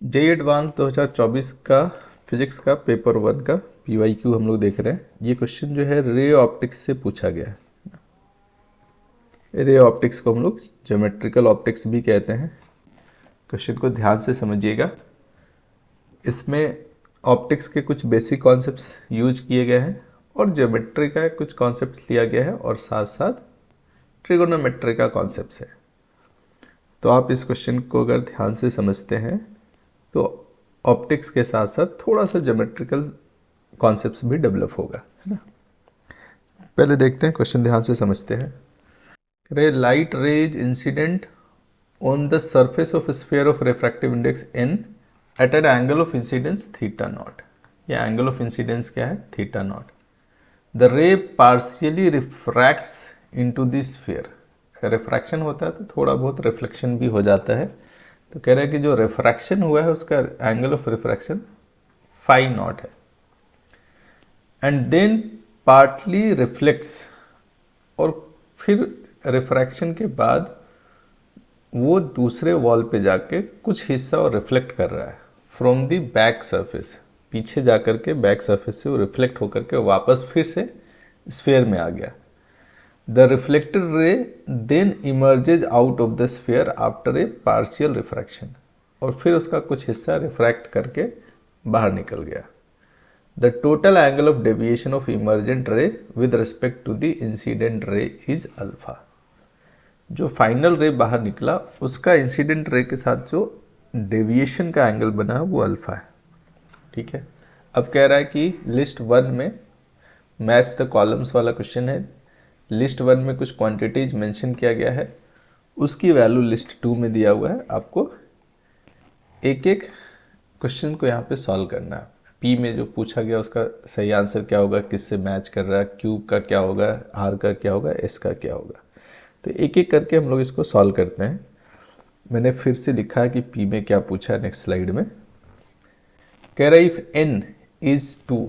JEE advance 2024 का physics का paper 1 का पीवाईक्यू हम लोग देख रहे हैं। ये क्वेश्चन जो है रे ऑप्टिक्स से पूछा गया है। रे ऑप्टिक्स को हम लोग ज्योमेट्रिकल ऑप्टिक्स भी कहते हैं। क्वेश्चन को ध्यान से समझिएगा। इसमें ऑप्टिक्स के कुछ बेसिक कॉन्सेप्ट्स यूज किए गए हैं और ज्योमेट्री का कुछ कॉन्सेप्ट लिया गया है और साथ साथ ट्रिगोनोमेट्री का कॉन्सेप्ट है। तो आप इस क्वेश्चन को अगर ध्यान से समझते हैं तो ऑप्टिक्स के साथ साथ थोड़ा सा ज्योमेट्रिकल कॉन्सेप्ट्स भी डेवलप होगा, है ना। पहले देखते हैं, क्वेश्चन ध्यान से समझते हैं। Ray light rays incident on the surface of sphere of refractive index n at an angle of incidence theta naught. ये एंगल ऑफ इंसिडेंस क्या है? Theta naught. The ray partially refracts into the sphere. Refraction होता है तो थोड़ा बहुत reflection भी हो जाता है। तो कह रहा है कि जो रिफ्रैक्शन हुआ है उसका angle of refraction phi naught है। एंड देन पार्टली रिफ्लेक्ट्स, और फिर रिफ्रैक्शन के बाद वो दूसरे वॉल पे जाके कुछ हिस्सा और रिफ्लेक्ट कर रहा है फ्रॉम दी बैक सरफेस। पीछे जाकर के बैक सरफेस से वो रिफ्लेक्ट होकर के वापस फिर से स्फीयर में आ गया। The reflected ray then emerges out of the sphere after a partial refraction, और फिर उसका कुछ हिस्सा रिफ्रैक्ट करके बाहर निकल गया। The total angle of deviation of emergent ray with respect to the incident ray is alpha. जो फाइनल रे बाहर निकला उसका इंसिडेंट रे के साथ जो डेविएशन का एंगल बना वो अल्फा है। ठीक है। अब कह रहा है कि लिस्ट 1 में मैच द कॉलम्स वाला क्वेश्चन है। लिस्ट 1 में कुछ क्वांटिटीज मेंशन किया गया है, उसकी वैल्यू लिस्ट 2 में दिया हुआ है। आपको एक एक क्वेश्चन को यहाँ पे सॉल्व करना है। पी में जो पूछा गया उसका सही आंसर क्या होगा, किससे मैच कर रहा है, क्यूब का क्या होगा, आर का क्या होगा, एस का क्या होगा। तो एक एक करके हम लोग इसको सॉल्व करते हैं। मैंने फिर से लिखा है कि पी में क्या पूछा है नेक्स्ट स्लाइड में। कह रहा है if n is 2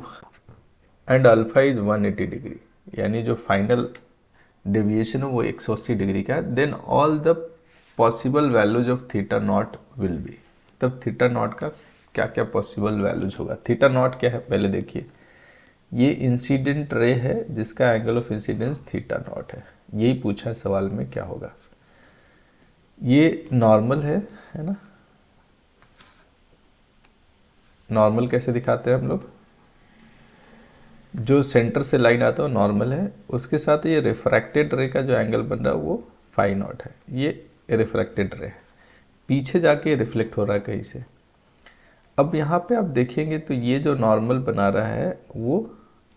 and alpha is 180 degree, यानी जो फाइनल डेविएशन है वो 180 डिग्री का है, then all the possible values of theta naught will be. तब थीटा नॉट का क्या क्या पॉसिबल वैल्यूज होगा। थीटा नॉट क्या है पहले देखिए। ये इंसिडेंट रे है जिसका angle of incidence theta naught है। यही पूछा है सवाल में, क्या होगा। ये नॉर्मल है ना। नॉर्मल कैसे दिखाते हैं हम लोग, जो सेंटर से लाइन आता है नॉर्मल है, उसके साथ ये रिफ्रैक्टेड रे का जो एंगल बन रहा है वो फाई नॉट है। ये रिफ्रैक्टेड रे है, पीछे जाके रिफ्लेक्ट हो रहा है कहीं से। अब यहाँ पे आप देखेंगे तो ये जो नॉर्मल बना रहा है वो,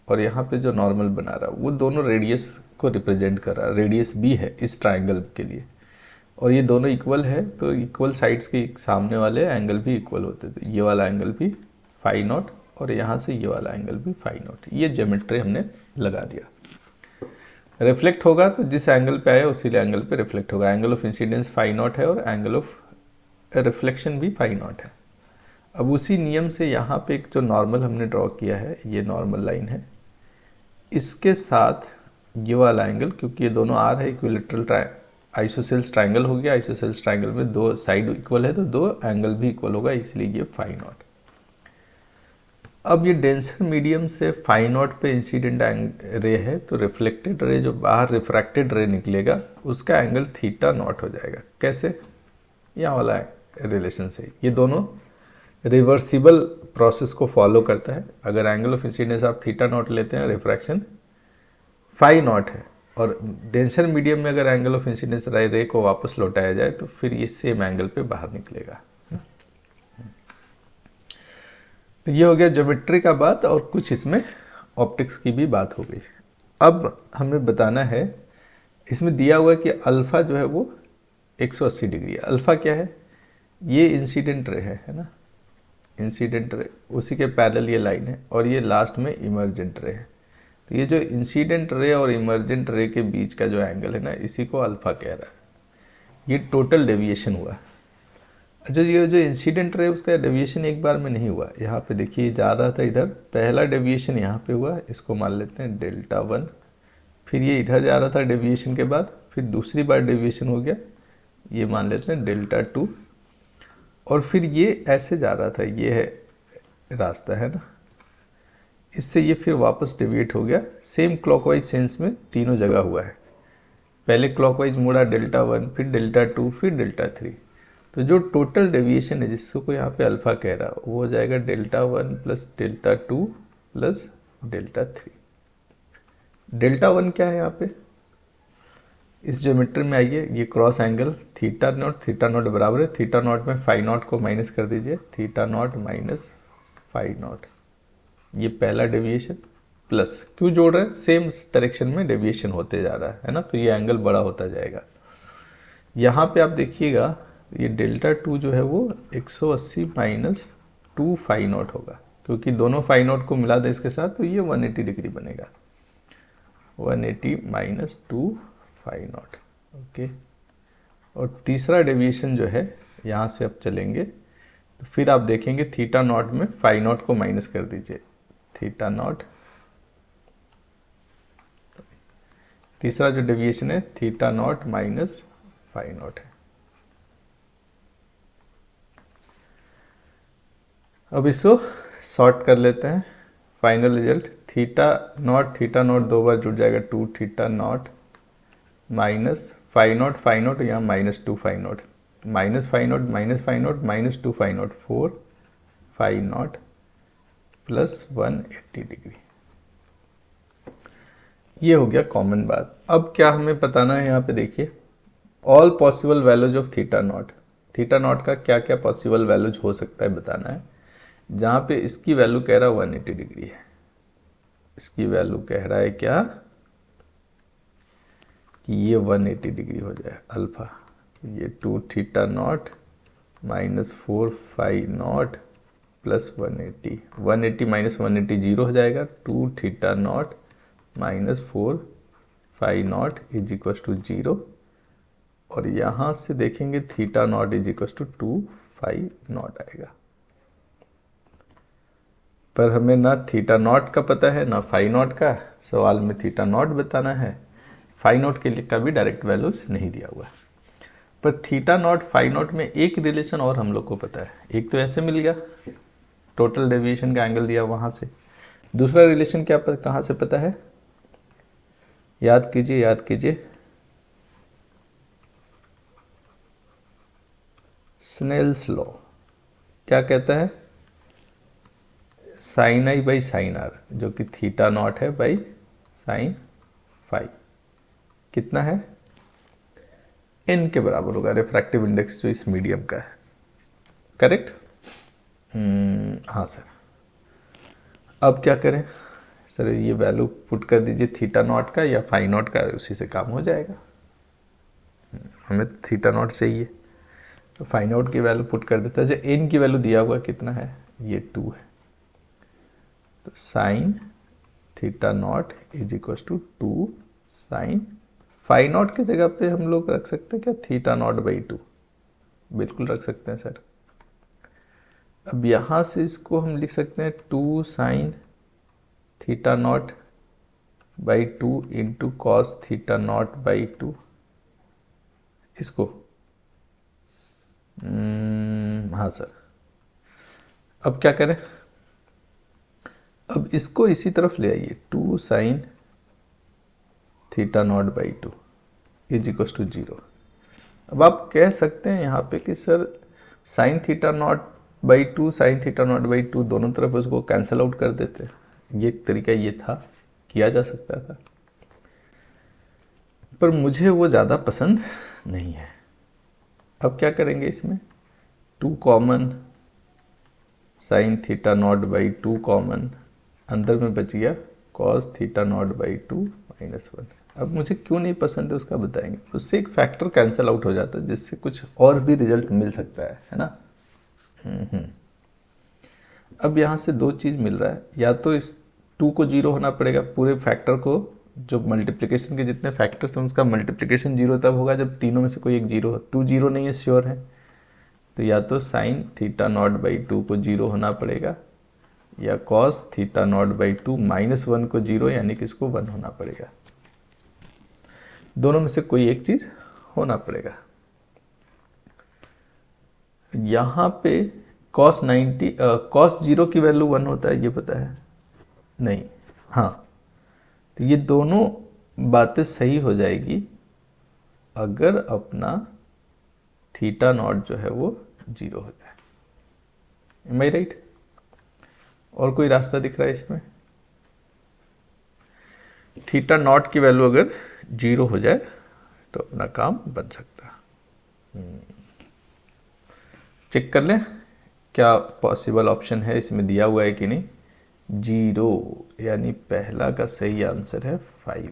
और यहाँ पे जो नॉर्मल बना रहा है वो दोनों रेडियस को रिप्रेजेंट कर रहा है। रेडियस बी है इस ट्राइंगल के लिए, और ये दोनों इक्वल है तो इक्वल साइड्स के सामने वाले एंगल भी इक्वल होते थे। ये वाला एंगल भी फाई नॉट और यहाँ से ये वाला एंगल भी फाई नॉट। ये ज्योमेट्री हमने लगा दिया। रिफ्लेक्ट होगा तो जिस एंगल पे आया उसी एंगल पे रिफ्लेक्ट होगा। Angle of incidence phi naught है और एंगल ऑफ रिफ्लेक्शन भी फाई नॉट है। अब उसी नियम से यहाँ पे एक जो नॉर्मल हमने ड्रॉ किया है, ये नॉर्मल लाइन है, इसके साथ ये वाला एंगल, क्योंकि ये दोनों आर है, इक्विलेटरल आइसोसेल्स ट्राइंगल हो गया। आइसोसेल्स ट्राइंगल में दो साइड इक्वल है तो दो एंगल भी इक्वल होगा, इसलिए ये फाई नॉट। अब ये डेंसर मीडियम से फाई नॉट पे इंसिडेंट रे है तो रिफ्लेक्टेड रे जो बाहर रिफ्रैक्टेड रे निकलेगा उसका एंगल थीटा नॉट हो जाएगा। कैसे? यहाँ वाला रिलेशन से। ये दोनों रिवर्सिबल प्रोसेस को फॉलो करता है। अगर एंगल ऑफ इंसिडेंस आप थीटा नॉट लेते हैं, रिफ्रैक्शन फाई नॉट है, और डेंसर मीडियम में अगर एंगल ऑफ इंसिडेंस रे को वापस लौटाया जाए तो फिर ये सेम एंगल पे बाहर निकलेगा। तो ये हो गया ज्योमेट्री का बात, और कुछ इसमें ऑप्टिक्स की भी बात हो गई। अब हमें बताना है, इसमें दिया हुआ है कि अल्फा जो है वो 180 डिग्री है। अल्फा क्या है? ये इंसिडेंट रे है ना। इंसिडेंट रे उसी के पैरेलल ये लाइन है, और ये लास्ट में इमर्जेंट रे है। तो ये जो इंसिडेंट रे और इमर्जेंट रे के बीच का जो एंगल है ना, इसी को अल्फा कह रहा है। ये टोटल डेविएशन हुआ। अच्छा, ये जो इंसिडेंट रे उसका डेविएशन एक बार में नहीं हुआ। यहाँ पे देखिए जा रहा था इधर, पहला डेविएशन यहाँ पे हुआ, इसको मान लेते हैं डेल्टा 1। फिर ये इधर जा रहा था डेविएशन के बाद, फिर दूसरी बार डेविएशन हो गया, ये मान लेते हैं डेल्टा 2। और फिर ये ऐसे जा रहा था, ये है रास्ता है ना, इससे ये फिर वापस डेविएट हो गया, सेम क्लॉकवाइज सेंस में तीनों जगह हुआ है। पहले क्लॉकवाइज मुड़ा डेल्टा 1, फिर डेल्टा 2, फिर डेल्टा 3। तो जो टोटल डेविएशन है जिसको यहाँ पे अल्फा कह रहा है वो हो जाएगा delta 1 plus delta 2 plus delta 3। Delta 1 क्या है यहाँ पे, इस ज्योमेट्री में आइए, ये क्रॉस एंगल थीटा नॉट बराबर है, थीटा नॉट में फाई नॉट को माइनस कर दीजिए, theta naught minus phi naught, ये पहला डेविएशन प्लस, क्यों जोड़ रहे हैं, सेम डायरेक्शन में डेविएशन होते जा रहा है ना, तो ये एंगल बड़ा होता जाएगा। यहाँ पे आप देखिएगा ये डेल्टा 2 जो है वो 180 माइनस 2 फाई नॉट होगा, क्योंकि दोनों फाई नॉट को मिला दे इसके साथ तो ये 180 डिग्री बनेगा, 180 माइनस 2 फाई नॉट। ओके, और तीसरा डेविएशन जो है यहाँ से अब चलेंगे तो फिर आप देखेंगे थीटा नॉट में फाई नॉट को माइनस कर दीजिए, थीटा नॉट, तीसरा जो डेविएशन है theta naught minus phi naught है। अब इसको शॉर्ट कर लेते हैं, फाइनल रिजल्ट थीटा नॉट दो बार जुड़ जाएगा, 2 theta naught minus phi naught यहाँ minus 2 phi naught, minus phi naught minus 2 phi naught, 4 phi naught plus 180 degree. ये हो गया कॉमन बात। अब क्या हमें बताना है, यहाँ पे देखिए all possible values of theta naught का क्या क्या पॉसिबल वैल्यूज हो सकता है बताना है। जहाँ पे इसकी वैल्यू कह रहा है 180 डिग्री है, इसकी वैल्यू कह रहा है क्या कि ये 180 डिग्री हो जाए अल्फा, ये 2 theta naught minus 4 phi naught plus 180, 180 minus 180 zero हो जाएगा, 2 theta naught minus 4 phi naught is equal to 0, और यहाँ से देखेंगे theta naught is equal to 2 phi naught आएगा। पर हमें ना थीटा नॉट का पता है ना फाई नॉट का, सवाल में थीटा नॉट बताना है, फाई नॉट के लिए का भी डायरेक्ट वैल्यूज नहीं दिया हुआ है। पर थीटा नॉट फाई नॉट में एक रिलेशन और हम लोग को पता है, एक तो ऐसे मिल गया टोटल डेविएशन का एंगल दिया वहां से, दूसरा रिलेशन क्या कहाँ से पता है, याद कीजिए स्नेल्स लॉ क्या कहता है, sine i by sine r, जो कि थीटा नॉट है बाई साइन फाई, कितना है n के बराबर होगा, रिफ्रैक्टिव इंडेक्स जो इस मीडियम का है, करेक्ट। हाँ सर, अब क्या करें सर, ये वैल्यू पुट कर दीजिए थीटा नॉट का या फाई नॉट का, उसी से काम हो जाएगा। हमें थीटा नॉट चाहिए तो फाई नॉट की वैल्यू पुट कर देता है, जो n की वैल्यू दिया हुआ कितना है, ये 2 है, तो sine theta naught is equal to 2 sine phi naught की जगह पे हम लोग रख सकते हैं क्या, थीटा नॉट बाई 2, बिल्कुल रख सकते हैं सर। अब यहाँ से इसको हम लिख सकते हैं 2 sine theta naught by 2 into cos theta naught by 2, इसको हाँ सर। अब क्या करें, अब इसको इसी तरफ ले आइए, 2 sine theta naught by 2 is equal to 0। अब आप कह सकते हैं यहाँ पे कि sir sine theta naught by 2 sine theta naught by 2 दोनों तरफ उसको कैंसिल आउट कर देते हैं, ये तरीका ये था, किया जा सकता था, पर मुझे वो ज़्यादा पसंद नहीं है। अब क्या करेंगे, इसमें 2 common, sign theta naught by 2 common, अंदर में बच गया cos theta naught by 2 minus 1। अब मुझे क्यों नहीं पसंद है उसका बताएंगे, उससे एक फैक्टर कैंसिल आउट हो जाता है जिससे कुछ और भी रिजल्ट मिल सकता है ना। अब यहाँ से दो चीज़ मिल रहा है, या तो इस 2 को 0 होना पड़ेगा, पूरे फैक्टर को, जो मल्टीप्लिकेशन के जितने फैक्टर्स हैं उसका मल्टीप्लिकेशन 0 तब होगा जब तीनों में से कोई एक 0 हो, 2 0 नहीं है श्योर है, तो या तो साइन थीटा नॉट बाई 2 को 0 होना पड़ेगा, या cos theta naught by 2 minus 1 को 0 यानी कि इसको 1 होना पड़ेगा, दोनों में से कोई एक चीज़ होना पड़ेगा। यहाँ पे cos 90 cos 0 की वैल्यू 1 होता है, ये पता है? नहीं। हाँ, तो ये दोनों बातें सही हो जाएगी अगर अपना थीटा नॉट जो है वो 0 हो जाए। एम आई राइट? और कोई रास्ता दिख रहा है इसमें? थीटा नॉट की वैल्यू अगर 0 हो जाए तो अपना काम बन सकता है। चेक कर लें क्या पॉसिबल ऑप्शन है इसमें दिया हुआ है कि नहीं। 0 यानी पहला का सही आंसर है 5।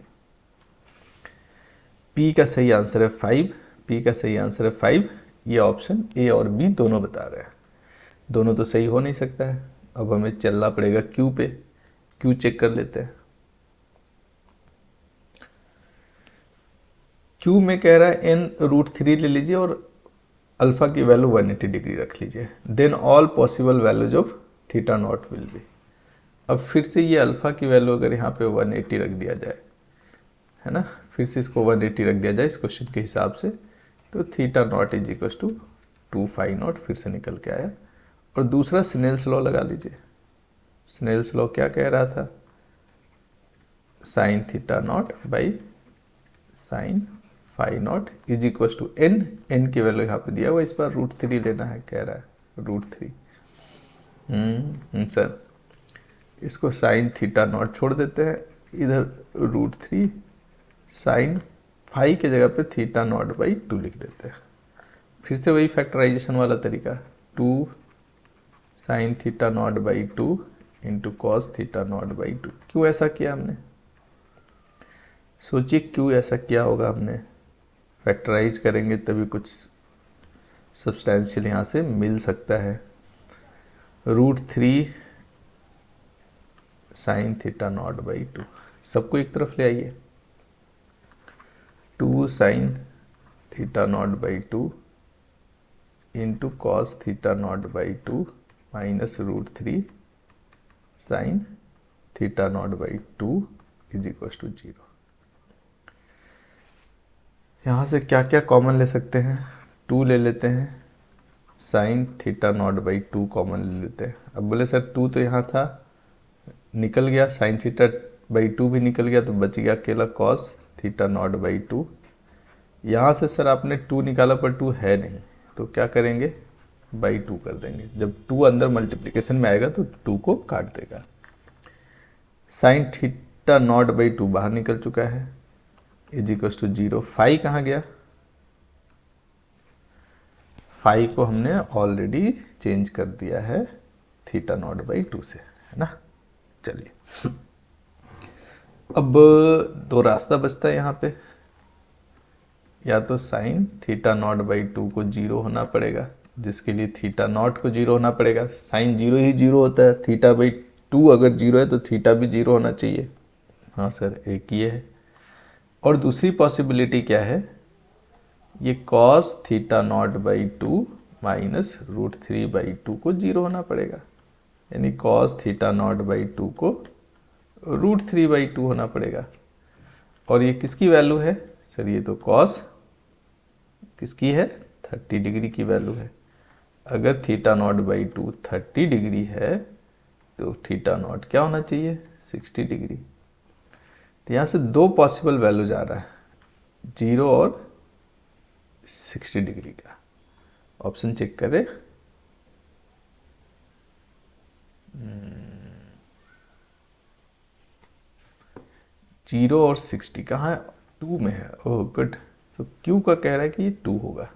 पी का सही आंसर है 5। पी का सही आंसर है 5। ये ऑप्शन ए और बी दोनों बता रहे हैं। दोनों तो सही हो नहीं सकता है। अब हमें चलना पड़ेगा क्यू पे। क्यू चेक कर लेते हैं। क्यू में कह रहा है n√3 ले लीजिए और अल्फा की वैल्यू 180 डिग्री रख लीजिए। Then all possible values of theta naught will be. अब फिर से ये अल्फा की वैल्यू अगर यहाँ पे 180 रख दिया जाए, है ना, फिर से इसको 180 रख दिया जाए इस क्वेश्चन के हिसाब से, तो theta naught is equal to 2 phi naught फिर से निकल के आया। और दूसरा स्नेल्स लॉ लगा लीजिए। स्नेल्स लॉ क्या कह रहा था? Sine theta naught by sine phi naught is equal to n. N की वैल्यू यहाँ पे दिया हुआ, इस बार √3 लेना है कह रहा है, √3। सर इसको साइन थीटा नॉट छोड़ देते हैं, इधर √3 साइन फाई के जगह पे थीटा नॉट बाई 2 लिख देते हैं। फिर से वही फैक्टराइजेशन वाला तरीका, 2 sine theta naught by 2 into cos theta naught by 2। क्यों ऐसा किया हमने? सोचिए क्यों ऐसा किया होगा हमने। फैक्टराइज करेंगे तभी कुछ सब्सटेंशियल यहाँ से मिल सकता है। √3 साइन थीटा नॉट बाई 2, सबको एक तरफ ले आइए। 2 sine theta naught by 2 into cos theta naught by 2 minus √3 sine theta naught by 2 is equal to 0। यहाँ से क्या क्या कॉमन ले सकते हैं? 2 ले लेते हैं, sign theta naught by 2 common ले लेते हैं। अब बोले सर 2 तो यहाँ था, निकल गया, साइन थीटा बाई 2 भी निकल गया, तो बच गया अकेला कॉस थीटा नॉट बाई 2। यहाँ से सर आपने 2 निकाला पर 2 है नहीं, तो क्या करेंगे? बाई 2 कर देंगे। जब 2 अंदर मल्टीप्लिकेशन में आएगा तो 2 को काट देगा। साइन थीटा नॉट बाई 2 बाहर निकल चुका है, इज इक्वल टू 0। फाई कहाँ गया? फाई को हमने ऑलरेडी चेंज कर दिया है थीटा नॉट बाई 2 से, है ना। चलिए अब दो रास्ता बचता है यहाँ पे। या तो साइन थीटा नॉट बाई 2 को 0 होना पड़ेगा, जिसके लिए थीटा नॉट को 0 होना पड़ेगा। साइन 0 ही 0 होता है, थीटा बाई 2 अगर 0 है तो थीटा भी 0 होना चाहिए। हाँ सर, एक ये है। और दूसरी पॉसिबिलिटी क्या है? ये cos theta naught by 2 minus √3 by 2 को 0 होना पड़ेगा, यानी कॉस थीटा नॉट बाई 2 को √3 बाई 2 होना पड़ेगा। और ये किसकी वैल्यू है? सर ये तो कॉस किसकी है? 30 डिग्री की वैल्यू है। अगर थीटा नॉट बाई 2 30 डिग्री है तो थीटा नॉट क्या होना चाहिए? 60 डिग्री। तो यहाँ से दो पॉसिबल वैल्यूज आ रहा है, 0 और 60 डिग्री का। ऑप्शन चेक करें। 0 और 60 कहाँ है? 2 में है। Oh good. तो क्यू का कह रहा है कि ये 2 होगा।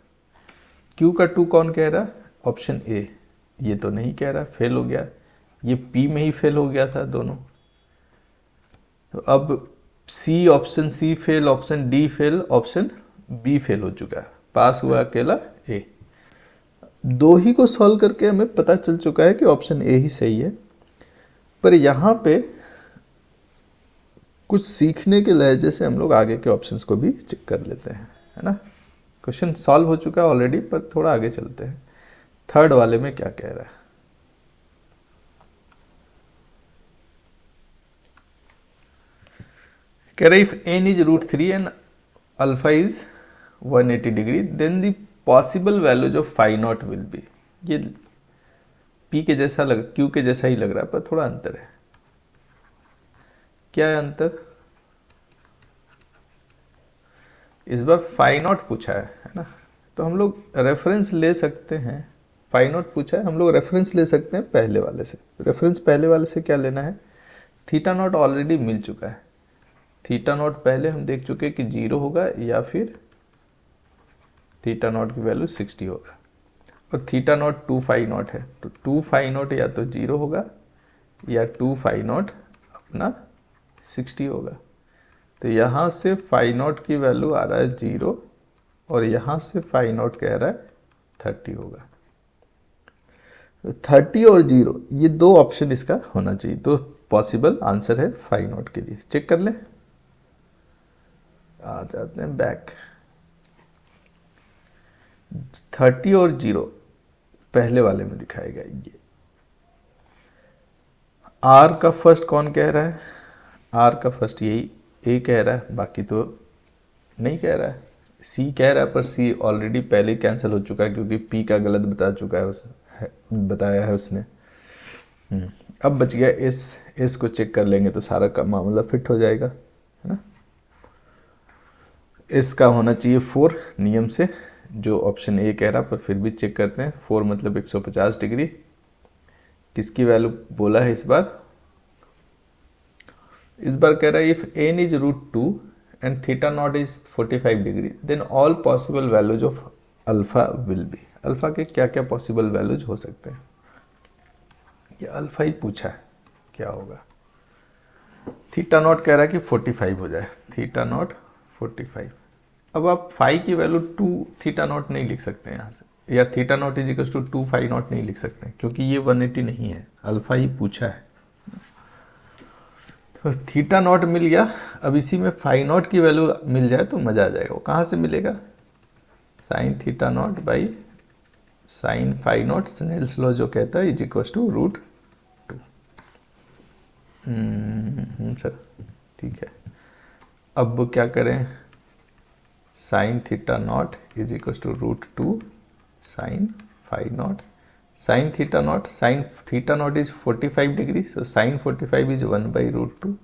क्यू का 2 कौन कह रहा है? Option A. ये तो नहीं कह रहा, फेल हो गया। ये पी में ही फेल हो गया था दोनों। तो अब C, option C fail, option D fail, option B fail हो चुका है। पास हुआ अकेला ए। दो ही को सॉल्व करके हमें पता चल चुका है कि ऑप्शन ए ही सही है। पर यहाँ पे कुछ सीखने के लहजे से हम लोग आगे के ऑप्शंस को भी चेक कर लेते हैं, है ना। क्वेश्चन सॉल्व हो चुका है ऑलरेडी, पर थोड़ा आगे चलते हैं। थर्ड वाले में क्या कह रहा है? कह रहा है if n is √3 and alpha is 180 degree then the possible values of phi naught will be, ये पी के जैसा क्यू के जैसा ही लग रहा है पर थोड़ा अंतर है। क्या है अंतर? इस बार फाई नॉट पूछा है ना, तो हम लोग रेफरेंस ले सकते हैं। फाई नॉट पूछा है, हम लोग रेफरेंस ले सकते हैं पहले वाले से। रेफरेंस पहले वाले से क्या लेना है? थीटा नॉट ऑलरेडी मिल चुका है। थीटा नॉट पहले हम देख चुके कि 0 होगा या फिर थीटा नॉट की वैल्यू 60 होगा, और थीटा नॉट 2 फाई नॉट है, तो 2 फाई नॉट या तो 0 होगा या 2 फाई नॉट अपना 60 होगा। तो यहाँ से फाई नॉट की वैल्यू आ रहा है 0 और यहाँ से फाई नॉट कह रहा है 30 होगा। तो 30 और 0 ये दो ऑप्शन इसका होना चाहिए, तो पॉसिबल आंसर है फाई नॉट के लिए। चेक कर ले, आ जाते हैं बैक। 30 और 0 पहले वाले में दिखाएगा। ये आर का फर्स्ट कौन कह रहा है? आर का फर्स्ट यही ए कह रहा है, बाकी तो नहीं कह रहा है। सी कह रहा है पर सी ऑलरेडी पहले कैंसिल हो चुका है क्योंकि पी का गलत बता चुका है, बताया है उसने। अब बच गया एस को चेक कर लेंगे तो सारा का मामला फिट हो जाएगा, है ना। एस का होना चाहिए 4 नियम से, जो ऑप्शन ए कह रहा, पर फिर भी चेक करते हैं। 4 मतलब 150 डिग्री। किसकी वैल्यू बोला है इस बार? इस बार कह रहा है if n is √2 and theta naught is 45 degree then all possible values of alpha will be. Alpha के क्या क्या पॉसिबल वैल्यूज हो सकते हैं, ये अल्फा ही पूछा है क्या होगा। थीटा नॉट कह रहा है कि 45 हो जाए, थीटा नॉट 45। अब आप फाई की वैल्यू 2 थीटा नॉट नहीं लिख सकते यहाँ से, या theta naught is equal to 2 phi naught नहीं लिख सकते क्योंकि ये 180 नहीं है, अल्फा ही पूछा है। तो थीटा नॉट मिल गया। अब इसी में फाई नॉट की वैल्यू मिल जाए तो मजा आ जाएगा। वो कहाँ से मिलेगा? Sine theta naught by sine phi naught, Snell's law जो कहता है इज इक्वल टू √2। सर ठीक है। अब क्या करें? Sine theta naught is equal to √2 sine phi naught, sine theta naught is 45 degree, so sine 45 is 1/√2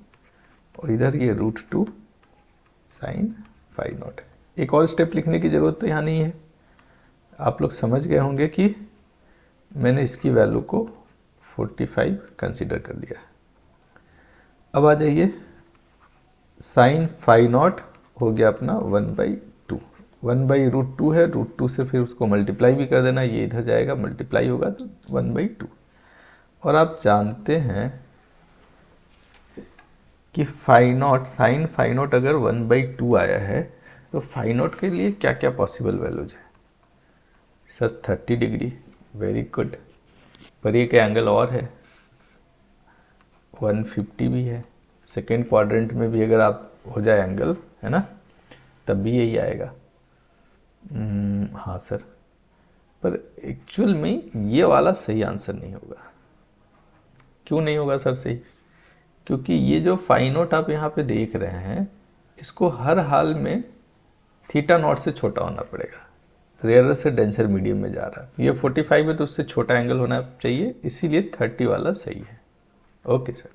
और इधर ये √2 साइन फाई नॉट। एक और स्टेप लिखने की जरूरत तो यहाँ नहीं है, आप लोग समझ गए होंगे कि मैंने इसकी वैल्यू को 45 कंसीडर कर लिया। अब आ जाइए, साइन फाई नॉट हो गया अपना 1/2, 1/√2 है, √2 से फिर उसको मल्टीप्लाई भी कर देना, ये इधर जाएगा मल्टीप्लाई होगा तो 1/2। और आप जानते हैं कि phi naught, sine phi naught अगर 1/2 आया है तो फाई नॉट के लिए क्या क्या पॉसिबल वैल्यूज है? Sir 30 degree, very good. पर एक एंगल और है, 150 भी है। सेकेंड क्वाड्रेंट में भी अगर आप हो जाए एंगल, है ना, तब भी यही आएगा। हाँ सर, पर एक्चुअल में ये वाला सही आंसर नहीं होगा। क्यों नहीं होगा सर सही? क्योंकि ये जो फाई नॉट आप यहाँ पे देख रहे हैं, इसको हर हाल में थीटा नॉट से छोटा होना पड़ेगा। रेयर से डेंसर मीडियम में जा रहा है, ये 45 है तो उससे छोटा एंगल होना चाहिए, इसीलिए 30 वाला सही है। ओके सर,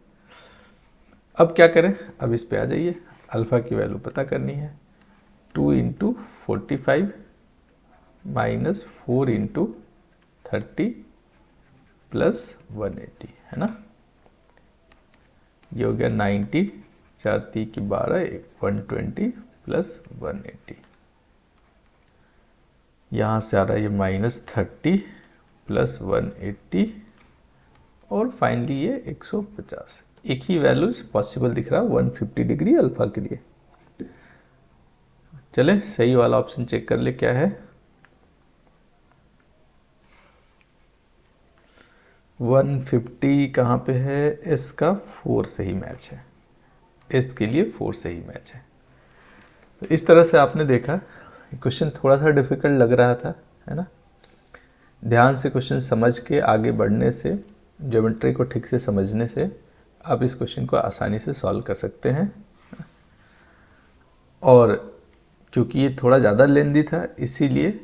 अब क्या करें? अब इस पे आ जाइए, अल्फा की वैल्यू पता करनी है। 2 × 45 माइनस 4 × 30 प्लस 180, है ना। ये हो गया 90, 4 × 3 = 12, 120 प्लस 180। यहाँ से आ रहा है ये -30 प्लस 180 और फाइनली ये 150। एक ही वैल्यूज पॉसिबल दिख रहा है 150 डिग्री अल्फा के लिए। चले सही वाला ऑप्शन चेक कर ले क्या है। 150 कहाँ पे है? एस का 4 से ही मैच है, एस के लिए 4 से ही मैच है। तो इस तरह से आपने देखा, क्वेश्चन थोड़ा सा डिफिकल्ट लग रहा था, है ना। ध्यान से क्वेश्चन समझ के आगे बढ़ने से, ज्योमेट्री को ठीक से समझने से आप इस क्वेश्चन को आसानी से सॉल्व कर सकते हैं। और क्योंकि ये थोड़ा ज़्यादा लेंदी था, इसीलिए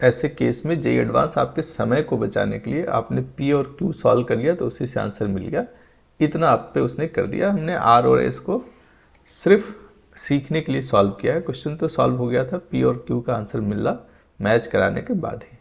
ऐसे केस में जेई एडवांस आपके समय को बचाने के लिए आपने पी और क्यू सॉल्व कर लिया तो उसी से आंसर मिल गया। इतना आप पे उसने कर दिया। हमने आर और एस को सिर्फ सीखने के लिए सॉल्व किया है। क्वेश्चन तो सॉल्व हो गया था, पी और क्यू का आंसर मिला मैच कराने के बाद ही।